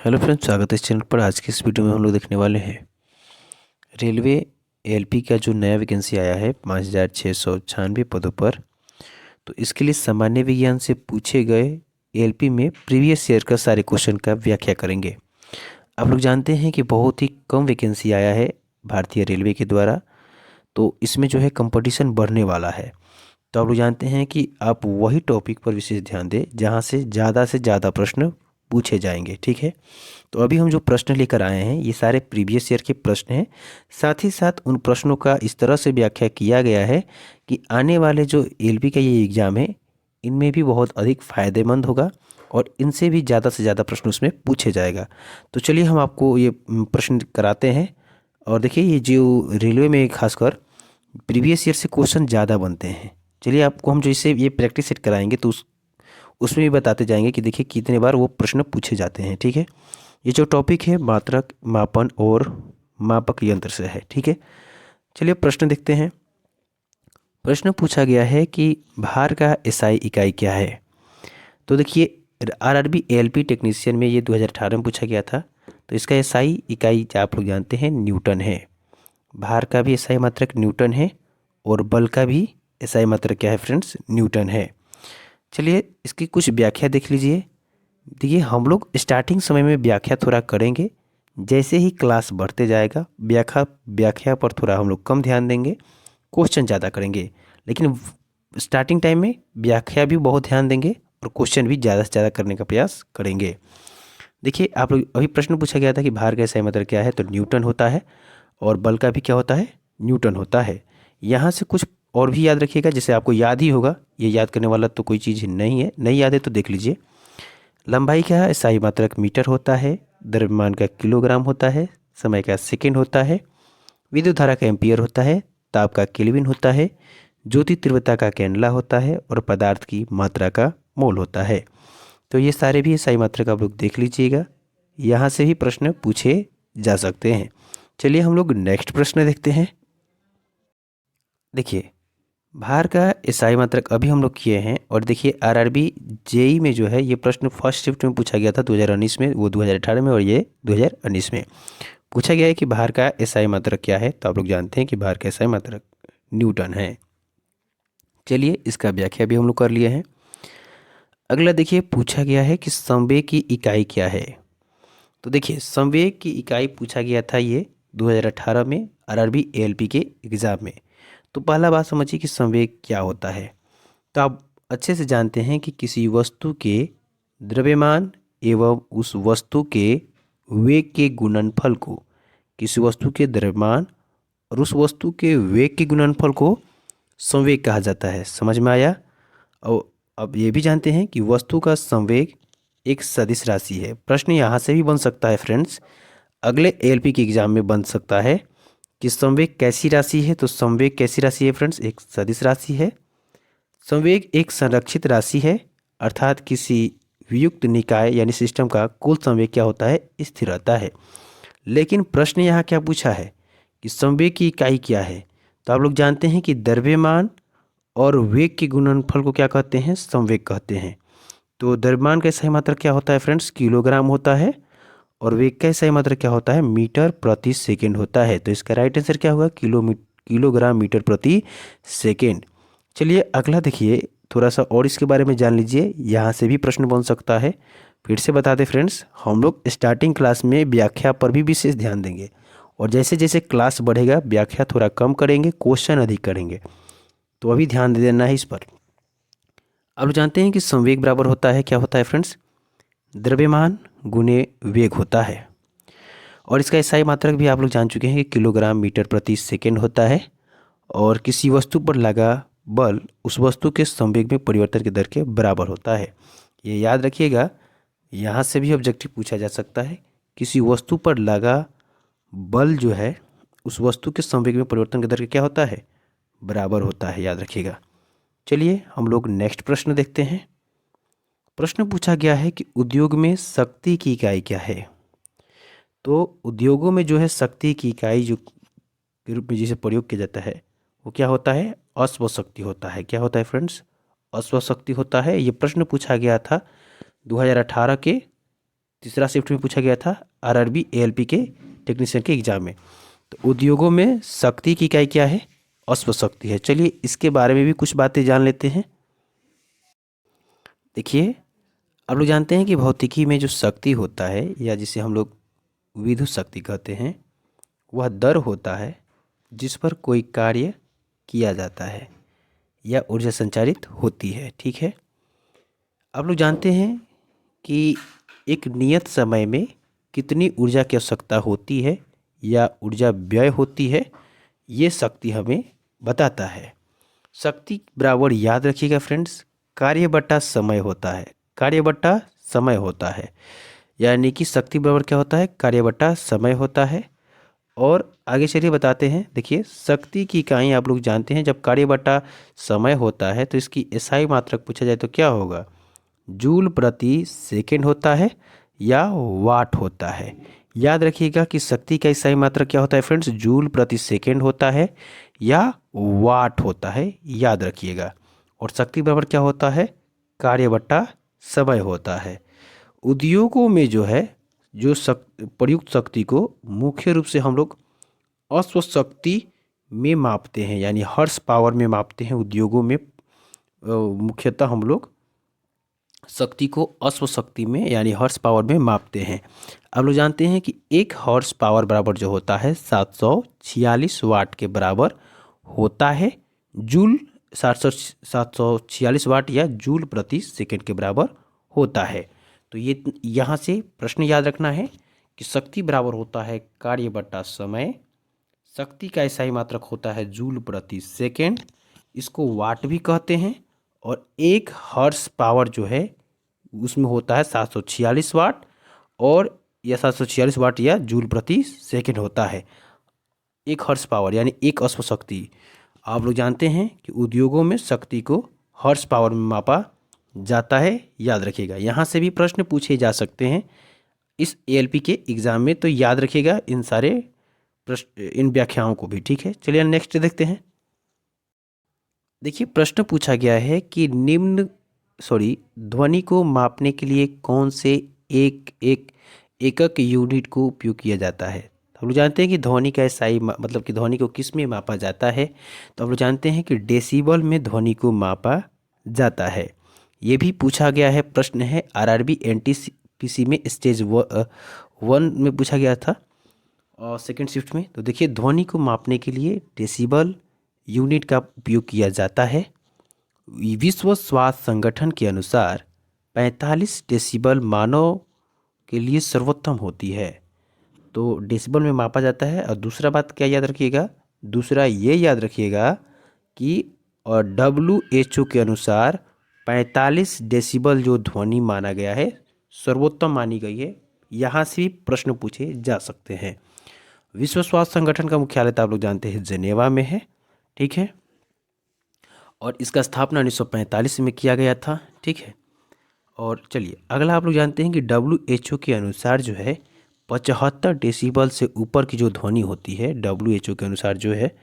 Hello friends, स्वागत है इस चैनल पर। आज की इस वीडियो में हम लोग देखने वाले हैं रेलवे एलपी का जो नया वैकेंसी आया है 5,696 पदों पर। तो इसके लिए सामान्य विज्ञान से पूछे गए एलपी में प्रीवियस ईयर का सारे क्वेश्चन का व्याख्या करेंगे। आप लोग जानते हैं कि बहुत ही कम वैकेंसी आया है भारतीय रेलवे के द्वारा, तो इसमें जो है कंपटीशन बढ़ने वाला है। तो आप लोग जानते हैं कि आप वही टॉपिक पर विशेष ध्यान दें जहाँ से ज़्यादा प्रश्न पूछे जाएंगे, ठीक है। तो अभी हम जो प्रश्न लेकर आए हैं ये सारे प्रीवियस ईयर के प्रश्न हैं। साथ ही साथ उन प्रश्नों का इस तरह से व्याख्या किया गया है कि आने वाले जो एलपी का ये एग्ज़ाम है इनमें भी बहुत अधिक फ़ायदेमंद होगा और इनसे भी ज़्यादा से ज़्यादा प्रश्न उसमें पूछे जाएगा। तो चलिए हम आपको ये प्रश्न कराते हैं। और देखिए, ये जो रेलवे में खासकर प्रीवियस ईयर से क्वेश्चन ज़्यादा बनते हैं। चलिए आपको हम जैसे ये प्रैक्टिस सेट कराएंगे तो उसमें भी बताते जाएंगे कि देखिए कितने बार वो प्रश्न पूछे जाते हैं, ठीक है। ये जो टॉपिक है मात्रक, मापन और मापक यंत्र से है, ठीक है। चलिए प्रश्न देखते हैं। प्रश्न पूछा गया है कि भार का एसआई इकाई क्या है। तो देखिए आरआरबी एएलपी टेक्नीशियन में ये 2018 में पूछा गया था। तो इसका एसआई इकाई आप लोग जानते हैं न्यूटन है। भार का भी एसआई मात्रक न्यूटन है और बल का भी एसआई मात्रक क्या है फ्रेंड्स, न्यूटन है। चलिए इसकी कुछ व्याख्या देख लीजिए। देखिए हम लोग स्टार्टिंग समय में व्याख्या थोड़ा करेंगे, जैसे ही क्लास बढ़ते जाएगा व्याख्या पर थोड़ा हम लोग कम ध्यान देंगे, क्वेश्चन ज़्यादा करेंगे। लेकिन स्टार्टिंग टाइम में व्याख्या भी बहुत ध्यान देंगे और क्वेश्चन भी ज़्यादा से ज़्यादा करने का प्रयास करेंगे। देखिए आप लोग अभी प्रश्न पूछा गया था कि भार का एसआई मात्रक क्या है, तो न्यूटन होता है और बल का भी क्या होता है, न्यूटन होता है। यहाँ से कुछ और भी याद रखिएगा, जैसे आपको याद ही होगा, ये याद करने वाला तो कोई चीज़ नहीं है, नहीं याद है तो देख लीजिए। लंबाई का एसआई मात्रक मीटर होता है, द्रव्यमान का किलोग्राम होता है, समय का सेकंड होता है, विद्युत धारा का एम्पियर होता है, ताप का केल्विन होता है, ज्योति तीव्रता का कैंडला होता है और पदार्थ की मात्रा का मोल होता है। तो ये सारे भी एसआई मात्रक आप लोग देख लीजिएगा, यहाँ से भी प्रश्न पूछे जा सकते हैं। चलिए हम लोग नेक्स्ट प्रश्न देखते हैं। देखिए भार का एसआई मात्रक अभी हम लोग किए हैं और देखिए आरआरबी जेई में जो है ये प्रश्न फर्स्ट शिफ्ट में पूछा गया था 2019 में, वो 2018 में और ये 2019 में पूछा गया है कि भार का एसआई मात्रक क्या है। तो आप लोग जानते हैं कि भार का एसआई मात्रक न्यूटन है। चलिए इसका व्याख्या भी हम लोग कर लिए हैं। अगला देखिए पूछा गया है कि संवेग की इकाई क्या है। तो देखिए संवेग की इकाई पूछा गया था ये 2018 में आरआरबी एएलपी के एग्ज़ाम में। तो पहला बात समझिए कि संवेग क्या होता है। तो आप अच्छे से जानते हैं कि किसी वस्तु के द्रव्यमान एवं उस वस्तु के वेग के गुणनफल को, किसी वस्तु के द्रव्यमान और उस वस्तु के वेग के गुणनफल को संवेग कहा जाता है। समझ में आया। और अब ये भी जानते हैं कि वस्तु का संवेग एक सदिश राशि है। प्रश्न यहाँ से भी बन सकता है फ्रेंड्स, अगले एएलपी के एग्जाम में बन सकता है कि संवेग कैसी राशि है। तो संवेग कैसी राशि है फ्रेंड्स, एक सदिश राशि है। संवेग एक संरक्षित राशि है, अर्थात किसी वियुक्त निकाय यानी सिस्टम का कुल संवेग क्या होता है, स्थिर रहता है। लेकिन प्रश्न यहाँ क्या पूछा है कि संवेग की इकाई क्या है। तो आप लोग जानते हैं कि द्रव्यमान और वेग के गुणनफल को क्या कहते हैं, संवेग कहते हैं। तो द्रव्यमान का सही मात्रक क्या होता है फ्रेंड्स, किलोग्राम होता है और वेग का सही मात्रक क्या होता है, मीटर प्रति सेकेंड होता है। तो इसका राइट आंसर क्या होगा, किलोग्राम मीटर प्रति सेकेंड। चलिए अगला देखिए, थोड़ा सा और इसके बारे में जान लीजिए, यहाँ से भी प्रश्न बन सकता है। फिर से बता दें फ्रेंड्स, हम लोग स्टार्टिंग क्लास में व्याख्या पर भी विशेष ध्यान देंगे और जैसे जैसे क्लास बढ़ेगा व्याख्या थोड़ा कम करेंगे, क्वेश्चन अधिक करेंगे। तो अभी ध्यान दे देना है इस पर। अब जानते हैं कि संवेग बराबर होता है, क्या होता है फ्रेंड्स, द्रव्यमान गुने वेग होता है। और इसका एसआई मात्रक भी आप लोग जान चुके हैं कि किलोग्राम मीटर प्रति सेकेंड होता है। और किसी वस्तु पर लगा बल उस वस्तु के संवेग में परिवर्तन की दर के बराबर होता है। ये याद रखिएगा, यहाँ से भी ऑब्जेक्टिव पूछा जा सकता है। किसी वस्तु पर लगा बल जो है उस वस्तु के संवेग में परिवर्तन की दर क्या होता है, बराबर होता है, याद रखिएगा। चलिए हम लोग नेक्स्ट प्रश्न देखते हैं। प्रश्न पूछा गया है कि उद्योग में शक्ति की इकाई क्या है। तो उद्योगों में जो है शक्ति की इकाई जो के रूप में जिसे प्रयोग किया जाता है वो क्या होता है, अश्व शक्ति होता है। क्या होता है फ्रेंड्स, अश्व शक्ति होता है। ये प्रश्न पूछा गया था 2018 के तीसरा शिफ्ट में पूछा गया था आरआरबी एएलपी के टेक्नीशियन के एग्जाम में। तो उद्योगों में शक्ति की इकाई क्या है? अश्व शक्ति है। चलिए इसके बारे में भी कुछ बातें जान लेते हैं। देखिए, आप लोग जानते हैं कि भौतिकी में जो शक्ति होता है या जिसे हम लोग विद्युत शक्ति कहते हैं, वह दर होता है जिस पर कोई कार्य किया जाता है या ऊर्जा संचारित होती है। ठीक है, आप लोग जानते हैं कि एक नियत समय में कितनी ऊर्जा की आवश्यकता होती है या ऊर्जा व्यय होती है, ये शक्ति हमें बताता है। शक्ति बराबर याद रखिएगा फ्रेंड्स, कार्य बटा समय होता है। कार्य बटा समय होता है, यानी कि शक्ति बराबर क्या होता है? कार्य बटा समय होता है। और आगे चलिए बताते हैं। देखिए, शक्ति की इकाई आप लोग जानते हैं, जब कार्य बटा समय होता है तो इसकी एसआई मात्रक पूछा जाए तो क्या होगा? जूल प्रति सेकेंड होता है या वाट होता है। याद रखिएगा कि शक्ति का एसआई मात्रक क्या होता है फ्रेंड्स? जूल प्रति सेकेंड होता है या वाट होता है, याद रखिएगा। और शक्ति बराबर क्या होता है? कार्य बटा समय होता है। उद्योगों में जो है जो प्रयुक्त शक्ति को मुख्य रूप से हम लोग अश्व शक्ति में मापते हैं, यानी हॉर्स पावर में मापते हैं। उद्योगों में मुख्यतः हम लोग शक्ति को अश्व शक्ति में यानी हॉर्स पावर में मापते हैं। अब लोग जानते हैं कि एक हॉर्स पावर बराबर जो होता है 746 वाट के बराबर होता है। जूल 746 वाट या जूल प्रति सेकंड के बराबर होता है। तो ये यहाँ से प्रश्न याद रखना है कि शक्ति बराबर होता है कार्य बटा समय। शक्ति का एसआई मात्रक होता है जूल प्रति सेकेंड, इसको वाट भी कहते हैं। और एक हॉर्स पावर जो है उसमें होता है 746 वाट, और यह 746 वाट या जूल प्रति सेकेंड होता है। एक हॉर्स पावर यानी एक अश्व शक्ति। आप लोग जानते हैं कि उद्योगों में शक्ति को हॉर्स पावर में मापा जाता है, याद रखिएगा। यहाँ से भी प्रश्न पूछे जा सकते हैं इस एएलपी के एग्जाम में, तो याद रखिएगा इन सारे प्रश्न, इन व्याख्याओं को भी। ठीक है, चलिए नेक्स्ट देखते हैं। देखिए, प्रश्न पूछा गया है कि ध्वनि को मापने के लिए कौन से एकक यूनिट को उपयोग किया जाता है। तो हम लोग जानते हैं कि ध्वनि का एसआई मतलब कि ध्वनि को किस में मापा जाता है। तो हम लोग जानते हैं कि डेसिबल में ध्वनि को मापा जाता है। ये भी पूछा गया है, प्रश्न है आरआरबी एनटीपीसी में स्टेज 1 में पूछा गया था और सेकेंड शिफ्ट में। तो देखिए, ध्वनि को मापने के लिए डेसिबल यूनिट का उपयोग किया जाता है। विश्व स्वास्थ्य संगठन के अनुसार 45 डेसिबल मानव के लिए सर्वोत्तम होती है। तो डेसिबल में मापा जाता है। और दूसरा बात क्या याद रखिएगा? दूसरा ये याद रखिएगा कि और WHO के अनुसार 45 डेसिबल जो ध्वनि माना गया है सर्वोत्तम मानी गई है। यहाँ से भी प्रश्न पूछे जा सकते हैं। विश्व स्वास्थ्य संगठन का मुख्यालय तो आप लोग जानते हैं जेनेवा में है। ठीक है, और इसका स्थापना 1945 में किया गया था। ठीक है, और चलिए अगला आप लोग जानते हैं कि WHO के अनुसार जो है 75 डेसिबल से ऊपर की जो ध्वनि होती है, WHO के अनुसार जो है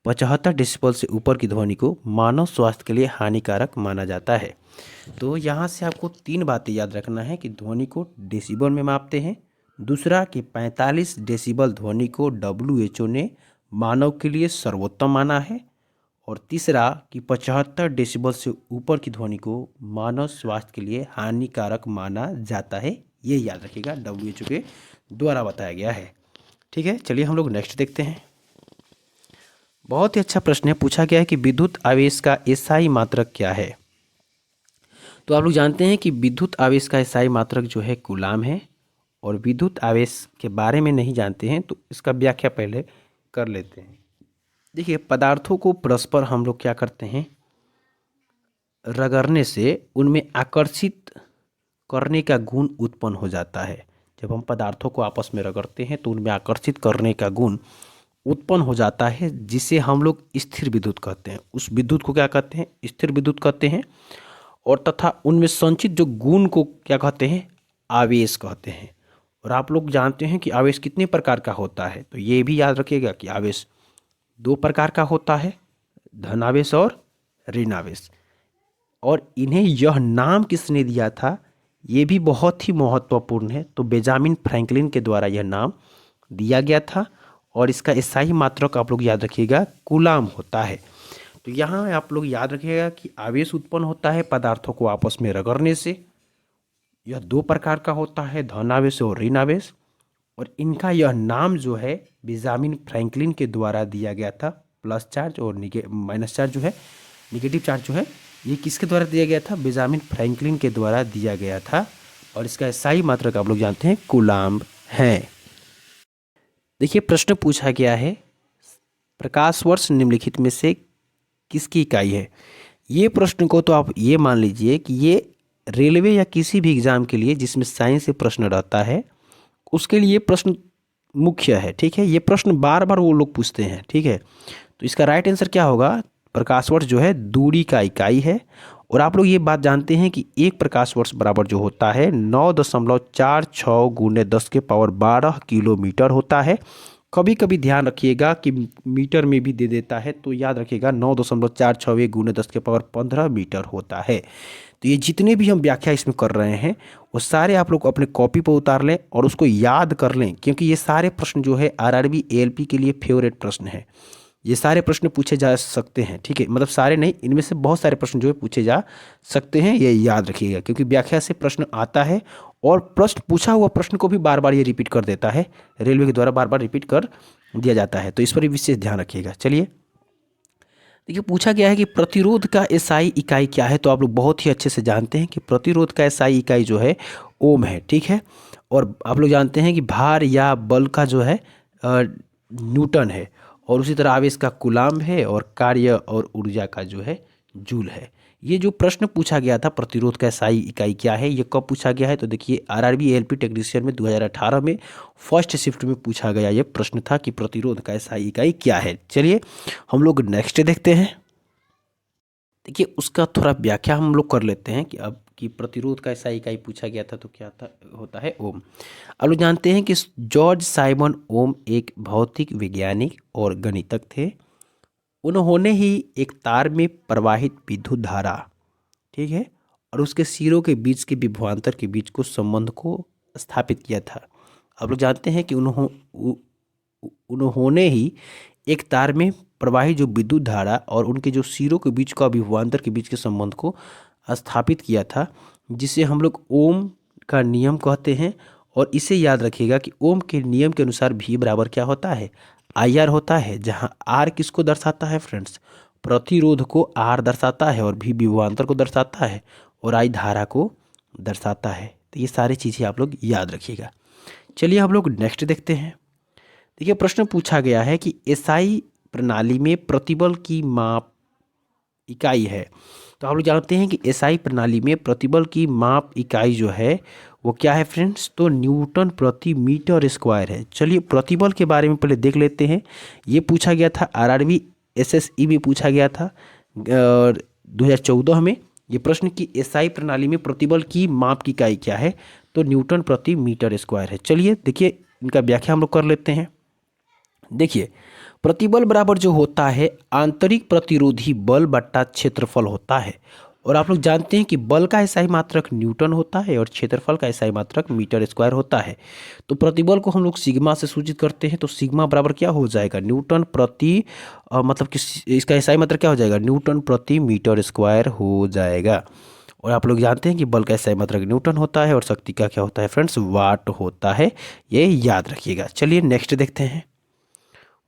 75 डेसिबल से ऊपर की ध्वनि को मानव स्वास्थ्य के लिए हानिकारक माना जाता है। तो यहाँ से आपको 3 बातें याद रखना है कि ध्वनि को डेसिबल में मापते हैं। दूसरा कि 45 डेसिबल ध्वनि को WHO ने मानव के लिए सर्वोत्तम माना है। और तीसरा कि 75 डेसिबल से ऊपर की ध्वनि को मानव स्वास्थ्य के लिए हानिकारक माना जाता है। ये याद रखिएगा, WHO के द्वारा बताया गया है। ठीक है, चलिए हम लोग नेक्स्ट देखते हैं। बहुत ही अच्छा प्रश्न है, पूछा गया है कि विद्युत आवेश का एसआई मात्रक क्या है। तो आप लोग जानते हैं कि विद्युत आवेश का एसआई मात्रक जो है कूलाम है। और विद्युत आवेश के बारे में नहीं जानते हैं तो इसका व्याख्या पहले कर लेते हैं। देखिए, पदार्थों को परस्पर हम लोग क्या करते हैं, रगड़ने से उनमें आकर्षित करने का गुण उत्पन्न हो जाता है। जब हम पदार्थों को आपस में रगड़ते हैं तो उनमें आकर्षित करने का गुण उत्पन्न हो जाता है, जिसे हम लोग स्थिर विद्युत कहते हैं। उस विद्युत को क्या कहते हैं? स्थिर विद्युत कहते हैं। और तथा उनमें संचित जो गुण को क्या कहते हैं? आवेश कहते हैं। और आप लोग जानते हैं कि आवेश कितने प्रकार का होता है, तो ये भी याद रखिएगा कि आवेश 2 प्रकार का होता है, धनावेश और ऋणावेश। और इन्हें यह नाम किसने दिया था? ये भी बहुत ही महत्वपूर्ण है। तो बेंजामिन फ्रैंकलिन के द्वारा यह नाम दिया गया था और इसका एसआई मात्रक आप लोग याद रखिएगा कूलाम होता है। तो यहाँ आप लोग याद रखिएगा कि आवेश उत्पन्न होता है पदार्थों को आपस में रगड़ने से। यह दो प्रकार का होता है, धन आवेश और ऋण आवेश। और इनका यह नाम जो है बेंजामिन फ्रैंकलिन के द्वारा दिया गया था। प्लस चार्ज और माइनस चार्ज जो है, निगेटिव चार्ज जो है, ये किसके द्वारा दिया गया था? बेंजामिन फ्रैंकलिन के द्वारा दिया गया था। और इसका एसआई मात्रक आप लोग जानते हैं कूलाम्ब है। देखिए प्रश्न पूछा गया है, प्रकाश वर्ष निम्नलिखित में से किसकी इकाई है? ये प्रश्न को तो आप ये मान लीजिए कि ये रेलवे या किसी भी एग्जाम के लिए जिसमें साइंस से प्रश्न रहता है उसके लिए प्रश्न मुख्य है। ठीक है, ये प्रश्न बार बार वो लोग पूछते हैं। ठीक है, तो इसका राइट आंसर क्या होगा? प्रकाश वर्ष जो है दूरी का इकाई है। और आप लोग ये बात जानते हैं कि एक प्रकाश वर्ष बराबर जो होता है 9.46 गुणे 10⁻12 किलोमीटर होता है। कभी कभी ध्यान रखिएगा कि मीटर में भी दे देता है, तो याद रखिएगा 9.461 गुणे 10⁻15 मीटर होता है। तो ये जितने भी हम व्याख्या इसमें कर रहे हैं वो सारे आप लोग अपने कॉपी पर उतार लें और उसको याद कर लें, क्योंकि ये सारे प्रश्न जो है आरआरबी एएलपी के लिए फेवरेट प्रश्न है। ये सारे प्रश्न पूछे जा सकते हैं। ठीक है, मतलब सारे नहीं, इनमें से बहुत सारे प्रश्न जो है पूछे जा सकते हैं, ये याद रखिएगा, क्योंकि व्याख्या से प्रश्न आता है और प्रश्न पूछा हुआ प्रश्न को भी बार बार ये रिपीट कर देता है, रेलवे के द्वारा बार बार रिपीट कर दिया जाता है। तो इस पर भी विशेष ध्यान रखिएगा। चलिए देखिए, पूछा गया है कि प्रतिरोध का एसआई इकाई क्या है? तो आप लोग बहुत ही अच्छे से जानते हैं कि प्रतिरोध का एसआई इकाई जो है ओम है। ठीक है, और आप लोग जानते हैं कि भार या बल का जो है न्यूटन है, और उसी तरह आवेश का कूलाम्ब है, और कार्य और ऊर्जा का जो है जूल है। ये जो प्रश्न पूछा गया था प्रतिरोध का एसआई इकाई क्या है, ये कब पूछा गया है? तो देखिए आरआरबी एएलपी टेक्नीशियन में 2018 में फर्स्ट शिफ्ट में पूछा गया ये प्रश्न था कि प्रतिरोध का एसआई इकाई क्या है। चलिए हम लोग नेक्स्ट देखते हैं। देखिए उसका थोड़ा व्याख्या हम लोग कर लेते हैं कि अब कि प्रतिरोध का एसआई इकाई पूछा गया था तो क्या था, होता है ओम। अब लोग जानते हैं कि जॉर्ज साइमन ओम एक भौतिक वैज्ञानिक और गणितज्ञ थे। उन्होंने ही एक तार में प्रवाहित विद्युत धारा, ठीक है, और उसके सिरों के बीच के विभवांतर के बीच को संबंध को स्थापित किया था। आप लोग जानते हैं कि उन्होंने ही एक तार में प्रवाहित जो विद्युत धारा और उनके जो सिरों के बीच का विभवांतर के बीच के संबंध को स्थापित किया था, जिसे हम लोग ओम का नियम कहते हैं। और इसे याद रखिएगा कि ओम के नियम के अनुसार भी बराबर क्या होता है? IR होता है, जहां R किसको दर्शाता है फ्रेंड्स? प्रतिरोध को R दर्शाता है, और भी विभवांतर को दर्शाता है, और I धारा को दर्शाता है। तो ये सारी चीज़ें आप लोग याद रखिएगा। चलिए हम लोग नेक्स्ट देखते हैं। देखिए प्रश्न पूछा गया है कि एसआई प्रणाली में प्रतिबल की माप इकाई है। तो आप लोग जानते हैं कि एसआई प्रणाली में प्रतिबल की माप इकाई जो है वो क्या है फ्रेंड्स? तो न्यूटन प्रति मीटर स्क्वायर है। चलिए प्रतिबल के बारे में पहले देख लेते हैं। ये पूछा गया था आरआरबी एसएसई में पूछा गया था 2014 में ये प्रश्न कि एसआई प्रणाली में प्रतिबल की माप की इकाई क्या है? तो न्यूटन प्रति मीटर स्क्वायर है। चलिए देखिए इनका व्याख्या हम लोग कर लेते हैं। देखिए प्रतिबल बराबर जो होता है आंतरिक प्रतिरोधी बल बट्टा क्षेत्रफल होता है। और आप लोग जानते हैं कि बल का एसआई मात्रक न्यूटन होता है और क्षेत्रफल का एसआई मात्रक मीटर स्क्वायर होता है। तो प्रतिबल को हम लोग सिग्मा से सूचित करते हैं। तो सिग्मा बराबर क्या हो जाएगा? न्यूटन प्रति मतलब कि इसका एसआई मात्रक क्या हो जाएगा? न्यूटन प्रति मीटर स्क्वायर हो जाएगा। और आप लोग जानते हैं कि बल का एसआई मात्रक न्यूटन होता है और शक्ति का क्या होता है फ्रेंड्स? वाट होता है। ये याद रखिएगा। चलिए नेक्स्ट देखते हैं।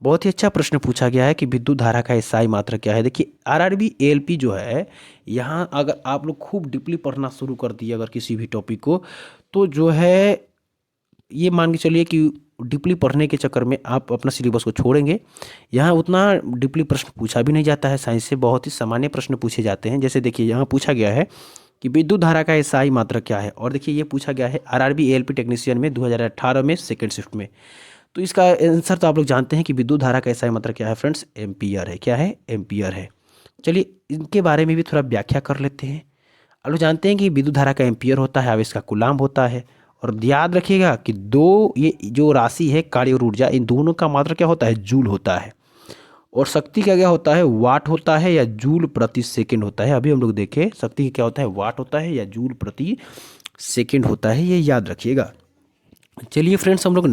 बहुत ही अच्छा प्रश्न पूछा गया है कि विद्युत धारा का एसआई मात्रक क्या है। देखिए आरआरबी एएलपी जो है, यहाँ अगर आप लोग खूब डीपली पढ़ना शुरू कर दिए अगर किसी भी टॉपिक को, तो जो है ये मान के चलिए कि डीपली पढ़ने के चक्कर में आप अपना सिलेबस को छोड़ेंगे। यहाँ उतना डीपली प्रश्न पूछा भी नहीं जाता है, साइंस से बहुत ही सामान्य प्रश्न पूछे जाते हैं। जैसे देखिए यहाँ पूछा गया है कि विद्युत धारा का एसआई मात्रक क्या है, और देखिए ये पूछा गया है आरआरबी एएलपी टेक्नीशियन में 2018 में सेकेंड शिफ्ट में। तो इसका आंसर तो आप लोग जानते हैं कि विद्युत धारा का एसआई मात्रक क्या है फ्रेंड्स? एम्पियर है। क्या है? एम्पियर है। चलिए इनके बारे में भी थोड़ा व्याख्या कर लेते हैं। आप लोग जानते हैं कि विद्युत धारा का एम्पियर होता है, आवेश का कूलाम्ब होता है। और याद रखिएगा कि दो ये जो राशि है कार्य और ऊर्जा, इन दोनों का मात्रक क्या होता है? जूल होता है। और शक्ति का क्या होता है? वाट होता है या जूल प्रति सेकंड होता है। अभी हम लोग देखें शक्ति क्या होता है? वाट होता है या जूल प्रति सेकंड होता है, ये याद रखिएगा। चलिए फ्रेंड्स, हम लोग